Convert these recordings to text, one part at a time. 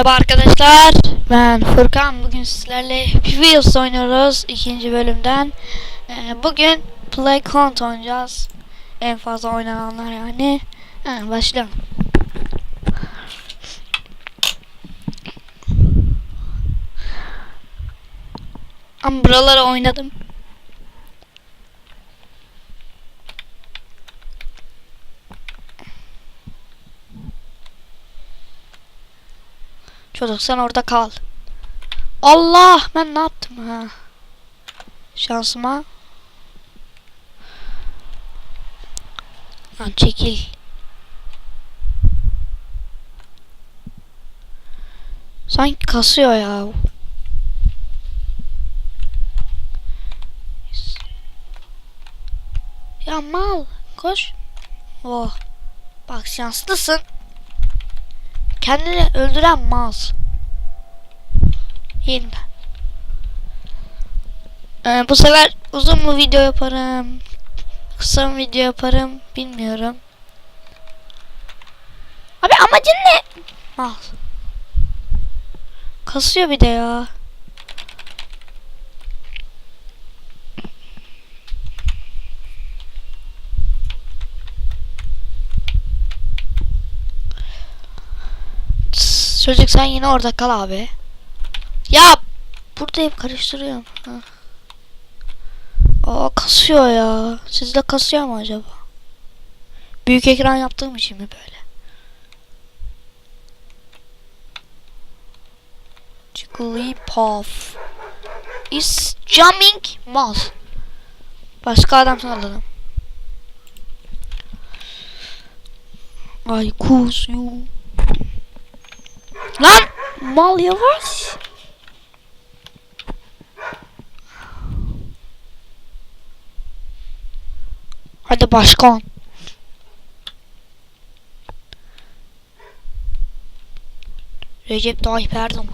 Merhaba arkadaşlar, ben Furkan. Bugün sizlerle Wheels oynuyoruz ikinci bölümden. Bugün Play Count oynayacağız. En fazla oynananlar yani. Başlayalım. Ama buraları oynadım. Çocuk sen orada kal. Allah, ben ne yaptım ha? Şansıma. Lan çekil. Sanki kasıyor ya. Ya mal, koş. Oh. Bak şanslısın. Kendini öldüren mal. Yeniden. Bu sefer uzun mu video yaparım, kısa mı video yaparım bilmiyorum. Abi amacın ne? Mal. Kasıyor bir de ya. Çocuk sen yine orada kal abi. Ya burada hep karıştırıyorum. Aa, kasıyor ya. Sizde kasıyor mu acaba? Büyük ekran yaptığım için mi böyle? Jigglypuff is jumping mouse. Başka adam salladım. Ay kusuyor. Lan mal yavaş. Hadi başkan. Recep Tayyip Erdoğan.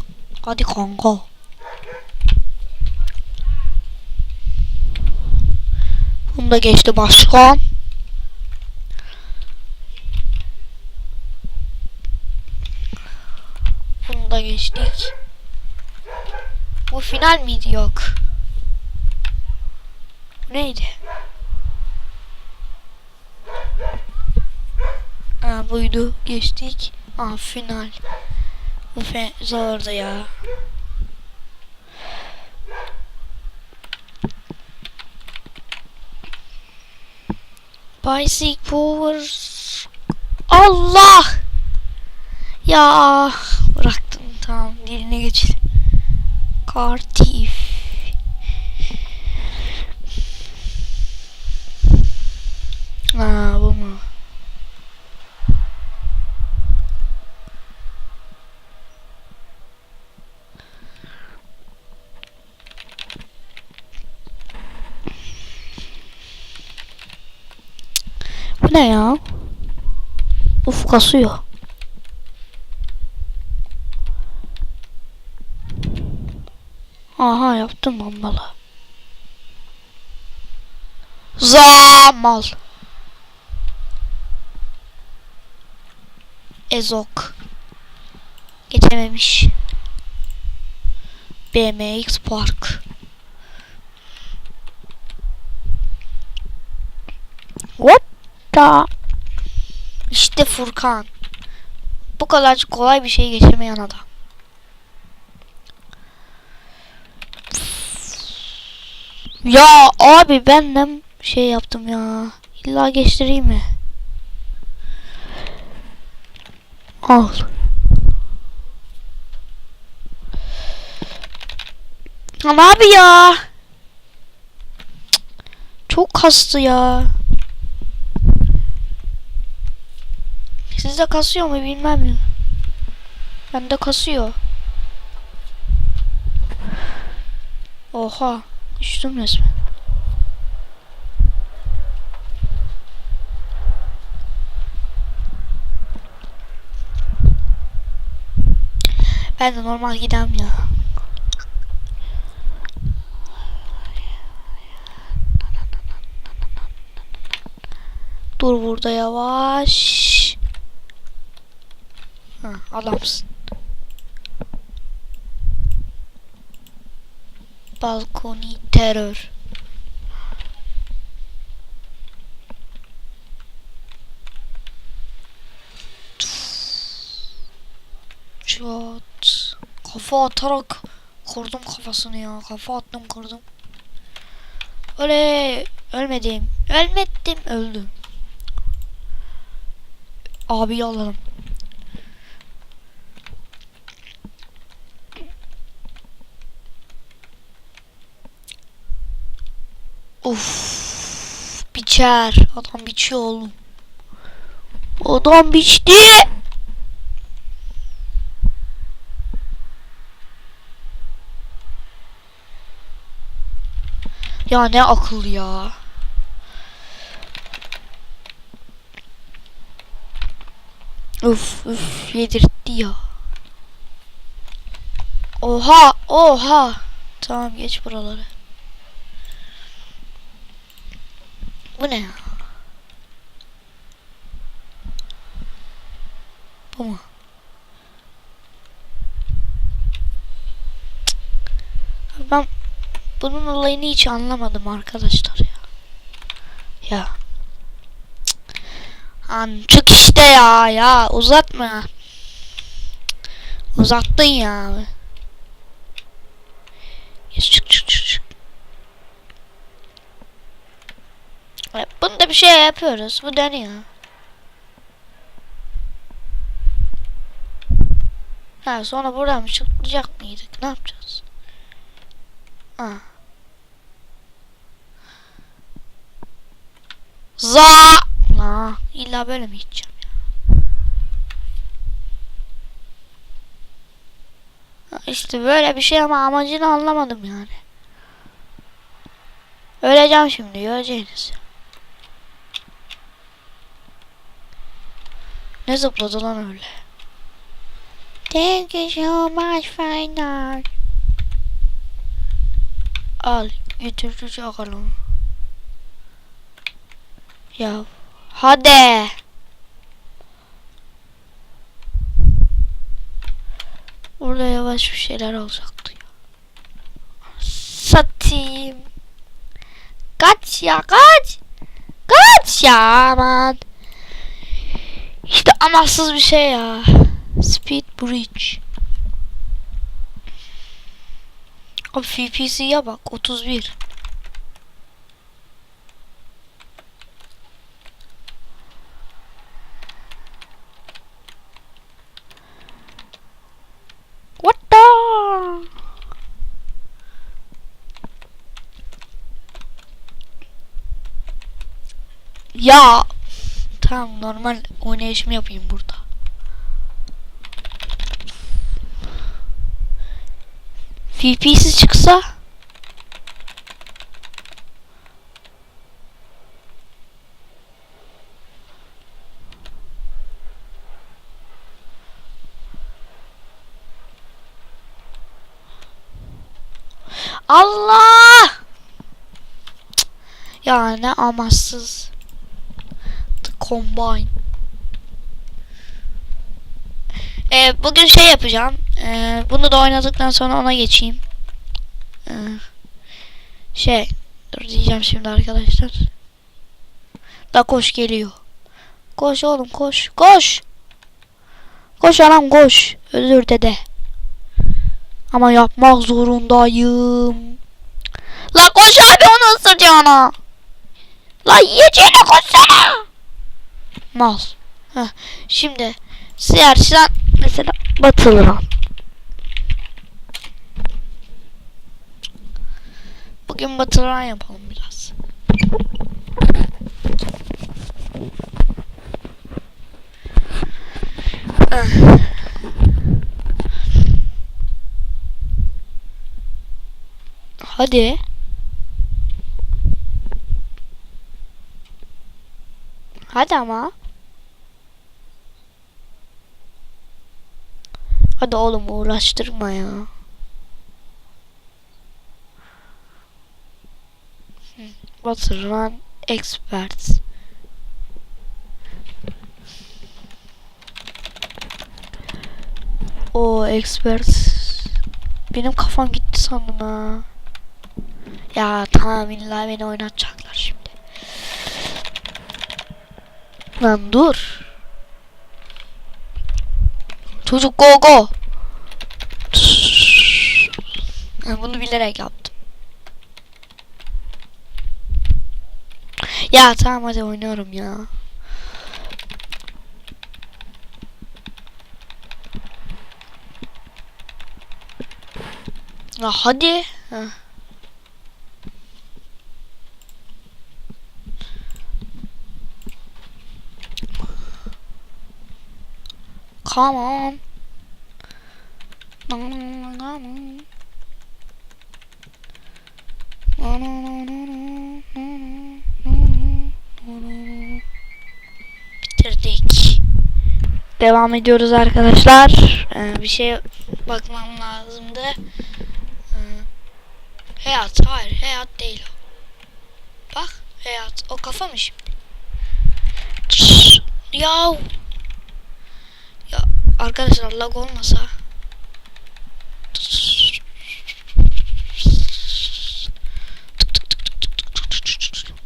Hadi kanka. Bunu da geçti başkan. Bunu da geçtik. Bu final miydi? Yok. Bu neydi? Buydu. Geçtik. Final. Bu zordu ya. Basic Power. Allah! Ya bıraktım, tamam, diline geçelim. Kartif. Bu mu? Bu ne ya? Uf, kasıyor. Aha, yaptım bombalı. Zamal. Ezok. Geçememiş. BMX Park. Hoppa. İşte Furkan. Bu kadar kolay bir şey geçirmeyen adam. Ya abi ben de şey yaptım ya. İlla geçtireyim mi? Al. Ama abi ya. Çok kastı ya. Sizde kasıyor mu bilmem ya. Bende kasıyor. Oha. Düştüm resmen. Ben de normal gidem ya. Dur burada yavaş. Adamsın. Balkoni terör. Çat. Kafa atarak kırdım kafasını ya. Kafa attım kırdım. Oley. Ölmedim. Ölmedim. Öldüm. Abi alalım. Of. Biçer. Adam biçiyor oğlum. Adam biçti. Ya ne akıl ya. Uf uf yedirtti ya. Oha oha. Tamam geç buraları. Bu ne ya? Bu mu? Ben bunun olayını hiç anlamadım arkadaşlar ya. Ya. Çık işte ya. Ya uzatma. Uzattın ya. Çık. Bunda bir şey yapıyoruz. Bu dönüyor. Ha sonra buradan mı çıkacak mıydık? Ne yapacağız? Ha. La illa böyle mi gideceğim ya? İşte böyle bir şey ama amacını anlamadım yani. Öleceğim şimdi göreceğiniz. Ne zıpladı lan öyle? Thank you so much Faynar. Al götür çakalım. Ya hadi. Burada yavaş bir şeyler olacaktı ya. Satayım. Kaç ya kaç. Kaç ya aman. İşte amaçsız bir şey ya. Speed Bridge. O FPS'ye bak 31. What the? Ya tamam normal oynayışımı yapayım burada. FPS'i çıksa Allah! Ya ne amaçsız. The Combine. Bugün şey yapacağım. Bunu da oynadıktan sonra ona geçeyim. Dur diyeceğim şimdi arkadaşlar. Da koş geliyor. Koş oğlum koş. Koş. Koş anam koş. Özür dede. Ama yapmak zorundayım. La koş abi onu ısıracağına. La yiyeceğine koşsana. Mal. Heh. Şimdi siyerçiden mesela Battle Run. Bugün Battle Run yapalım biraz. Hadi. Hadi ama. Hadi oğlum uğraştırma ya. Battle Run Experts. O Experts. Benim kafam gitti sandım ha. Ya tamam, illa beni oynatacaklar şimdi. Lan dur. Çocuk go go. Ben bunu bilerek yaptım. Ya tamam, hadi oynuyorum ya. Ya hadi. Heh. Come on. Bitirdik. Devam ediyoruz arkadaşlar. Bir şey bakmam lazımdı. Hayat, hayır hayat değil o. Bak hayat, o kafa mı şimdi? Ya arkadaşlar, lag olmasa.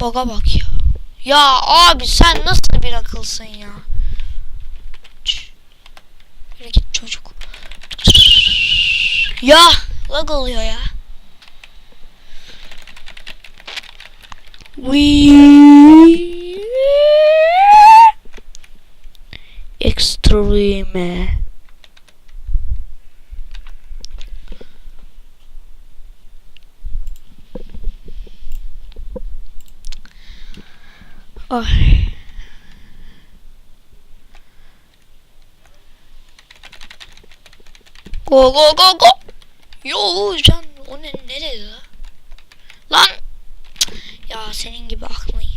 Baga bak ya. Ya abi, sen nasıl bir akılsın ya? Yürü git çocuk. Ya lag oluyor ya. Extreme. Ay. Go go go go. Yo can, o ne dedi la? Lan. Ya senin gibi aklın ya.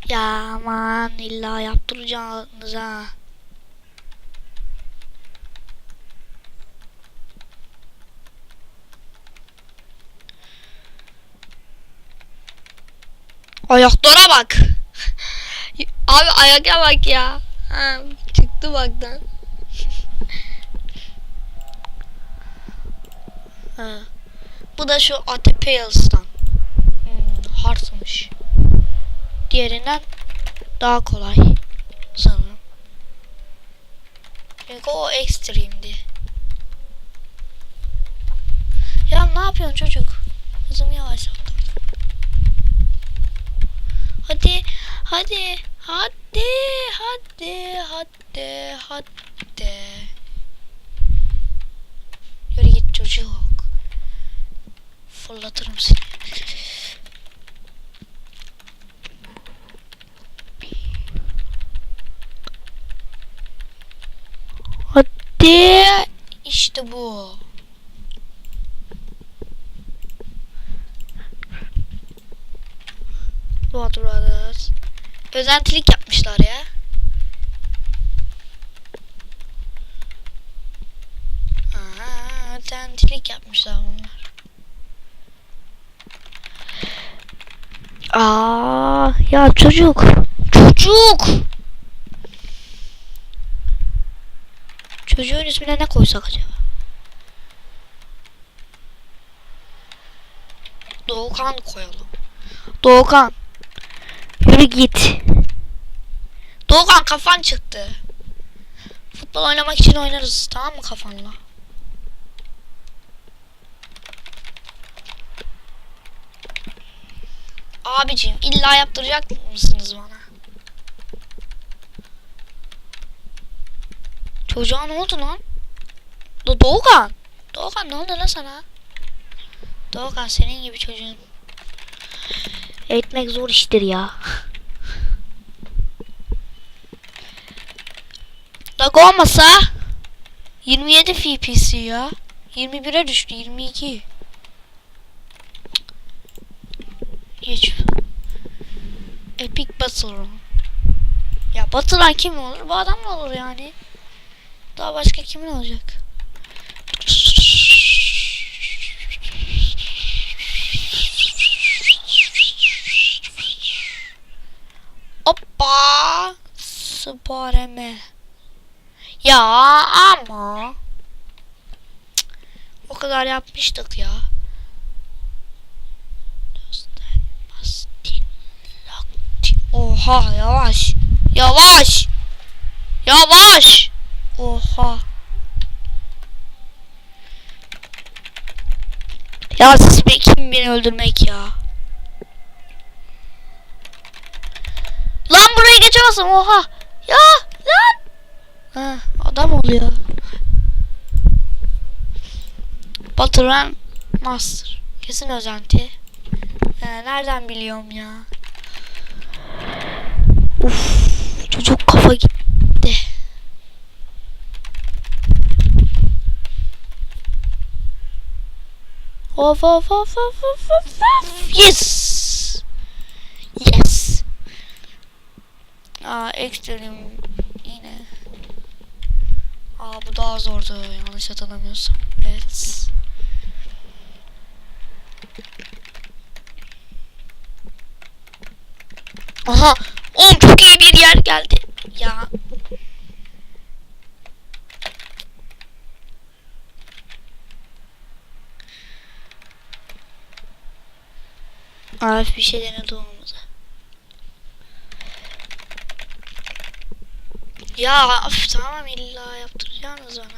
Ya aman, illa yaptıracaksınız ha. Ayaklara bak. Abi ayaklara bak ya. Ha, çıktı baktan. Ha. Bu da şu ATP'ls'tan. Hard'mış. Diğerinden daha kolay sanırım. Çünkü o ekstremdi. Ya ne yapıyorsun çocuk? Hızımı yavaş yaptım. Hadi, hadi, hadi, hadi, hadi, hadi. Yürü git çocuk. Fırlatırım seni. Hadi. İşte bu. What Brothers. Özentilik yapmışlar ya. Aha, özentilik yapmışlar bunlar. Aa, ya çocuk. Çocuk. Çocuğun ismine ne koysak acaba? Doğukan koyalım. Doğukan. Yürü git. Doğukan, kafan çıktı. Futbol oynamak için oynarız, tamam mı kafanla? Abicim, illa yaptıracak mısınız bana? Çocuğa ne oldu lan? Doğukan. Doğukan, ne oldu lan sana? Doğukan, senin gibi çocuğun eğitmek zor iştir ya. Lag olmasa 27 FPS ya. 21'e düştü, 22. Geç. Epic Battle. Ya batıran kim olur? Bu adam mı olur yani? Daha başka kimin olacak? Hoppa. Kütüphaneme. Ya ama o kadar yapmıştık ya. Oha yavaş. Yavaş. Yavaş. Oha. Ya siz kim beni öldürmek ya? Lan burayı geçemezsin. Oha. Ya lan. Ha, adam oluyor. Batıran Master. Kesin özenti. Nereden biliyorum ya? Uf, çocuk kafa gitti. Of of of of of of. Yes. Yes. Ekstrem yine. Bu daha zordu yanlış hatırlamıyorsam. Evet. Aha. Çok iyi bir yer geldi. Ya. Arif bir şey denedi olmadı. Ya tamam illa yaptıracaksınız bana.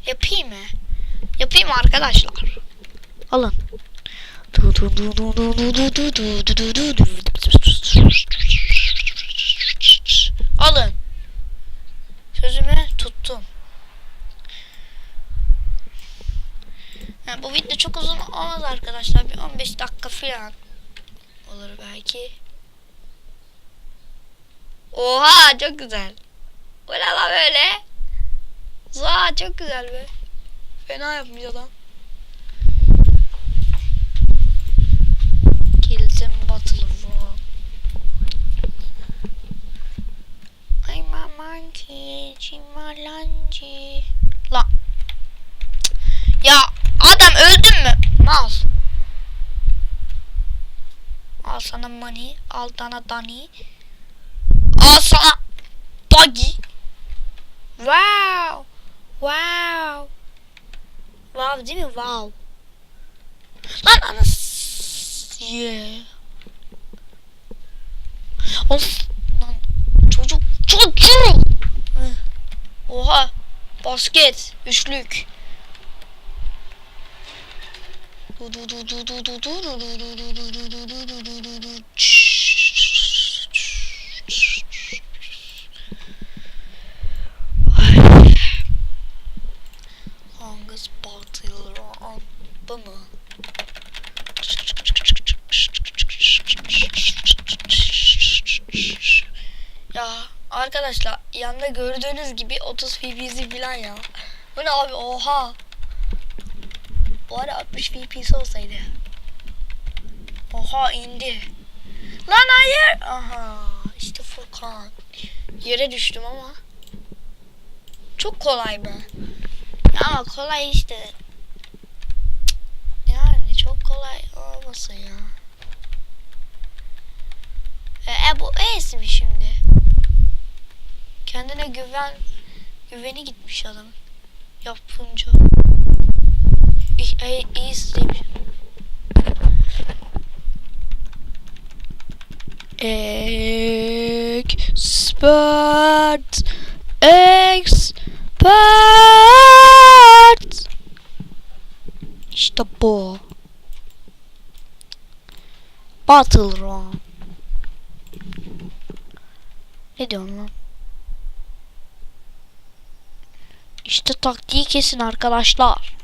Yapayım mı? Yapayım arkadaşlar. Alın. Alın. Sözümü tuttum. Bu video çok uzun olmaz arkadaşlar. Bir 15 dakika falan olur belki. Oha çok güzel. Bu ne lan böyle? Çok güzel be. Fena yapmış adam. Kildim battle wall. I'm a monkey, Cimalanci. La. Ya adam öldün mü? Mal. Al sana money, al sana dani. Al sana buggy. Wow. Wow. Wow değil mi? Wow. Lan anas. Yeah. Of. Lan çocuk. Oha. Basket. Üçlük. Longest battle round. Bu mu? Ya arkadaşlar yanında gördüğünüz gibi 30 FPS falan ya. Bu ne abi oha. Bu arada 60 FPS olsaydı. Oha indi. Lan hayır. Aha işte Furkan. Yere düştüm ama. Çok kolay mı? Ama kolay işte. Yani çok kolay olmasın ya. Bu ace mi şimdi? Kendine güveni gitmiş adamın. Yapınca. Ace demiş. Expert. İşte bu. Battle Round. Ne diyorsun lan? İşte taktiği kesin arkadaşlar.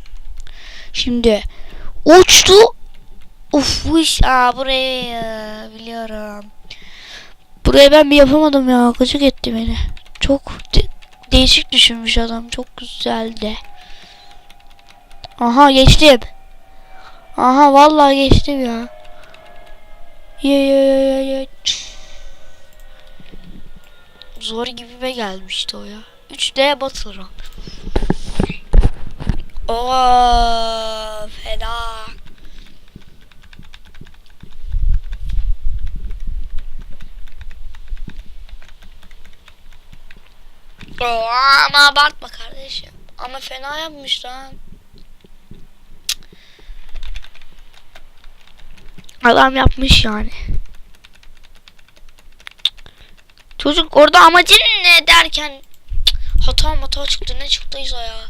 Şimdi uçtu. Uf bu iş. Burayı biliyorum. Burayı ben bir yapamadım ya. Gıcık etti beni. Çok değişik düşünmüş adam. Çok güzeldi. Aha geçtim. Aha vallahi geçtim ya. Ye. Zor gibime gelmişti o ya. 3D Battle Round. Fena. Ama abartma kardeşim. Ama fena yapmış lan. Adam yapmış yani. Çocuk orada amacın ne derken hata çıktı, ne çıktıysa ya.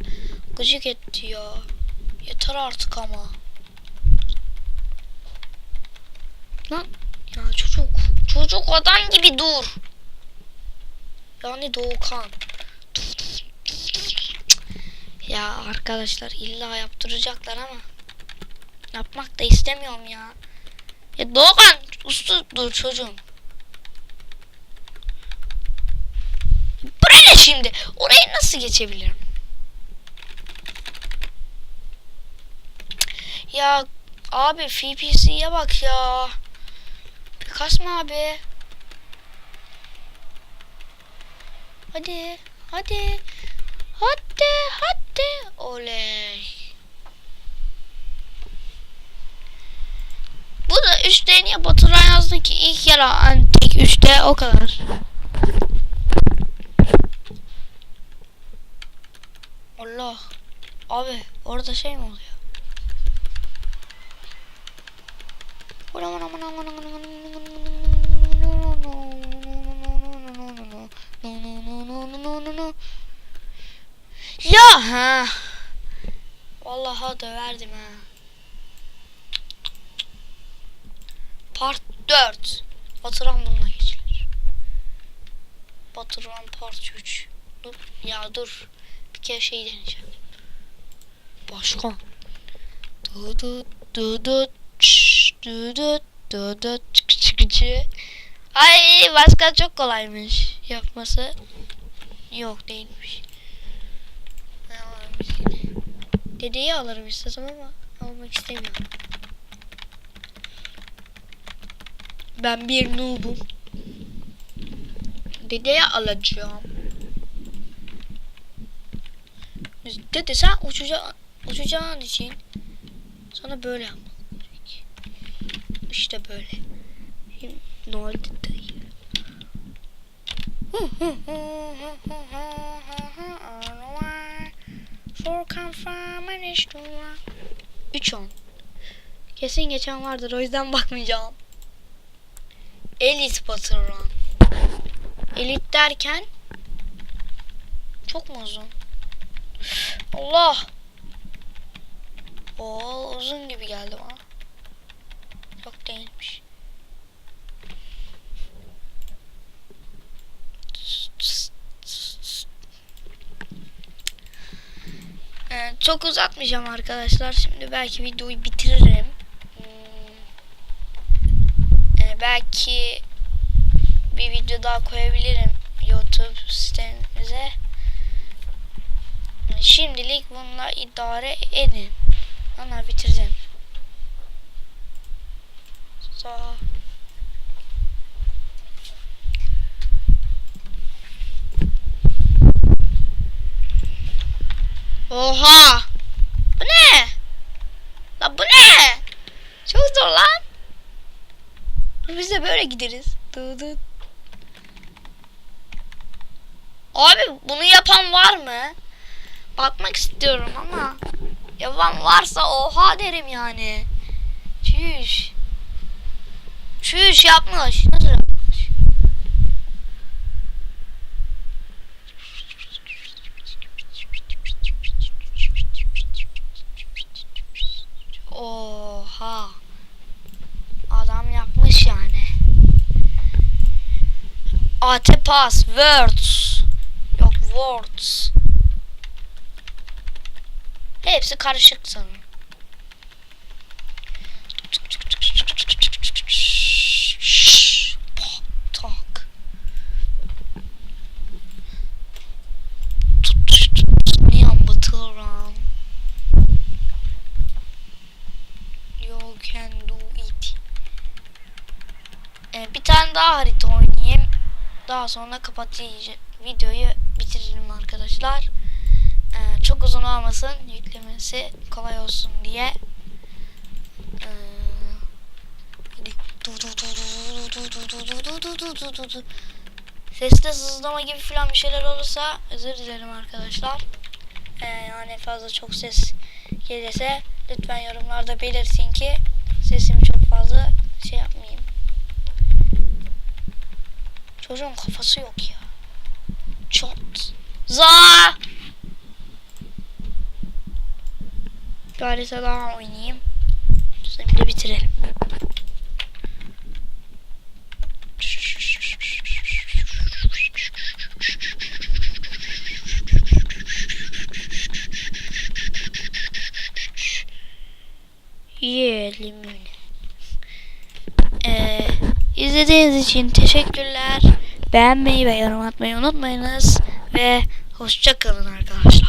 Gıcık etti ya. Yeter artık ama. Lan ya çocuk adam gibi dur. Yani Doğukan. Ya arkadaşlar illa yaptıracaklar ama yapmak da istemiyorum ya. Ya Doğukan uslu dur çocuğum. Buraya şimdi. Orayı nasıl geçebilirim? Ya abi FPS'ye bak ya. Bir kasma abi. Hadi. Hadi. Hadi. Hadi. Oley. Bu da 3'te niye Baturay yazdın ki? İlk yer antik 3'te o kadar. Allah. Abi orada şey mi oluyor? Ya ha. Vallahi döverdim ha. Part 4. Batıran bununla geçilir. Batıran part 3. Dur. Bir kere şey deneyeceğim. Başkan. Ay başka çok kolaymış yapması. Yok değilmiş. Dedeyi alırım istesem ama almak istemiyorum. Ben bir noob'um. Dedeyi alacağım. Dede sen uçacağın için sana böyle yapmam gerek. İşte böyle. Ne oldu dayı? 3-10. Kesin geçen vardır, o yüzden bakmayacağım. Elite Battle Run. Elite derken çok mu uzun? Allah. Oo, uzun gibi geldi bana. Çok değilmiş. Çok uzatmayacağım arkadaşlar. Şimdi belki videoyu bitiririm. Belki bir video daha koyabilirim YouTube sitemize. Şimdilik bununla idare edin. Ana bitireceğim. Oha! Bu ne? Lan bu ne? Çok zor lan. Biz de böyle gideriz. Abi bunu yapan var mı? Bakmak istiyorum ama yapan varsa oha derim yani. Çüş. Çüş yapmış. Nasıl yapmış? Oha. Adam yapmış yani. Atepas, words. Yok words. Hepsi karışık sanırım. Tak. Neon battle run. You can do it. Bir tane daha harita oynayayım. Daha sonra kapatacağım. Videoyu bitiririm arkadaşlar. Çok uzun olmasın, yüklemesi kolay olsun diye. Sesli sızlama gibi falan bir şeyler olursa özür dilerim arkadaşlar. Yani fazla çok ses gelirse lütfen yorumlarda belirtin ki sesimi çok fazla şey yapmayayım. Çocuğun kafası yok ya. Çot. Za. Bir harita daha oynayayım. Şimdi de bitirelim. Yiyelim. İzlediğiniz için teşekkürler. Beğenmeyi ve yorum atmayı unutmayınız. Ve hoşça kalın arkadaşlar.